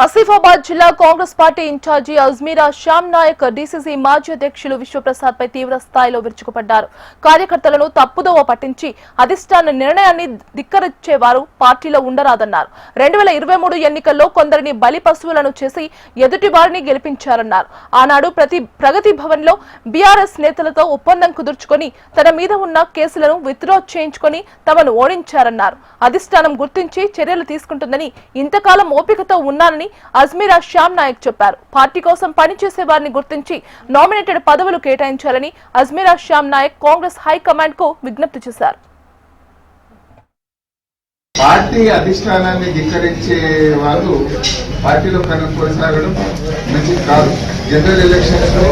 ఆసిఫాబాద్ జిల్లా Congress party incharge Ajmeera Shyam Nayak DCC మాజీ అధ్యక్షులు విశ్వప్రసాద్ పై తీవ్ర స్థాయిలో విరుచుకుపడ్డారు. కార్యకర్తలను తప్పుదోవ పట్టించి అధిష్టాన నిర్ణయాన్ని ధిక్కరించేవారు పార్టీలో ఉండరాదన్నారు. 2023 ఎన్నికల్లో కొందరిని బలి పశువులను చేసి ఎదుటి వారిని గెలిపించారన్నారు. ఆనాడు ప్రగతి భవన్ లో బీఆర్ఎస్ నేతలతో ఒప్పందం కుదుర్చుకొని తన మీద ఉన్న కేసులను విత్డ్రా చేయించుకొని తమను ఓడించారన్నారు. అధిష్టానం గుర్తించి చర్యలు తీసుకుంటుందని ఇంతకాలం ఓపికతో ఉన్నారని అజ్మీరా శ్యామ్ నాయక్ చెప్పారు. పార్టీ కోసం పనిచేసే వారిని గుర్తించి నామినేటెడ్ పదవులు కేటాయించాలని అజ్మీరా శ్యామ్ నాయక్ కాంగ్రెస్ హైకమాండ్ కు విజ్ఞప్తి చేశారు. పార్టీ అధిష్టానాన్ని ధిక్కరించే వాళ్ళు పార్టీలో కొనసాగడం మంచిది కాదు. జనరల్ ఎలక్షన్స్ లో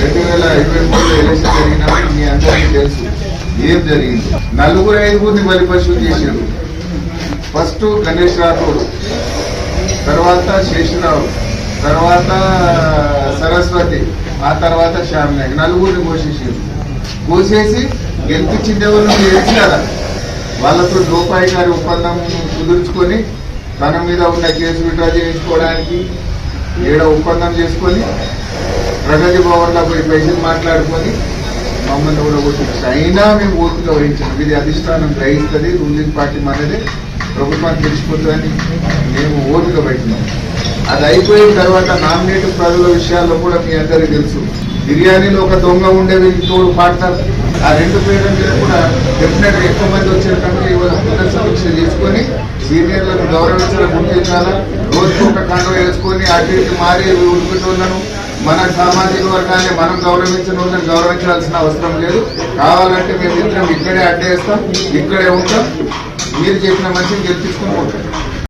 2023 ఎలక్షన్ జరిగినప్పుడు మీ అందరికీ తెలుసు ఏం జరిగింది. 4-5 బలిపశువులు చేశారు. ఫస్ట్ గణేష్ రాథోడ్, తర్వాత శేషరావు, తర్వాత సరస్వతి, ఆ తర్వాత శ్యామ్ నాయక్ 4 కోసేసి గెలిపించింది ఎవరు తెలిసినారా? వాళ్ళతో రూపాయి గారి ఒప్పందం కుదుర్చుకొని తన మీద ఉన్న కేసు విడ్రా చేయించుకోవడానికి ఒప్పందం చేసుకొని ప్రగతి భవన్లో పోయి పైసలు మాట్లాడుకొని మమ్మల్ని కూడా కొట్టించారు. అయినా మేము ఓపిక వహించాం. ఇది అధిష్టానం గ్రహిస్తుంది, రూలింగ్ పార్టీ మనదే, ప్రభుత్వాన్ని తెలిసిపోతుందని మేము ఓపిక పెట్టినాం. అది అయిపోయిన తర్వాత నామినేటివ్ పదవుల విషయాల్లో కూడా మీ అందరికీ తెలుసు. బిర్యానీలో ఒక దొంగ ఉండే తోడు పాడతారు. ఆ 2 పేర్ల మీద కూడా డెఫినెట్ ఎక్కువ మంది వచ్చేటప్పుడు ఇవాళ పునఃసమీక్ష చేసుకొని సీనియర్లను గౌరవించాలని గుర్తించాలా. రోజుకు ఒక కండ వేసుకొని అటు ఇటు మారి ఉడుకుతున్నాను. మన సామాజిక వర్గాన్ని మనం గౌరవించిన వాళ్ళని గౌరవించాల్సిన అవసరం లేదు. కావాలంటే మేము ఇద్దరం ఇక్కడే అడ్డేస్తాం, ఇక్కడే ఉంటాం. మీరు చెప్పిన మంచిని గెలిపించుకుని ఉంటాం.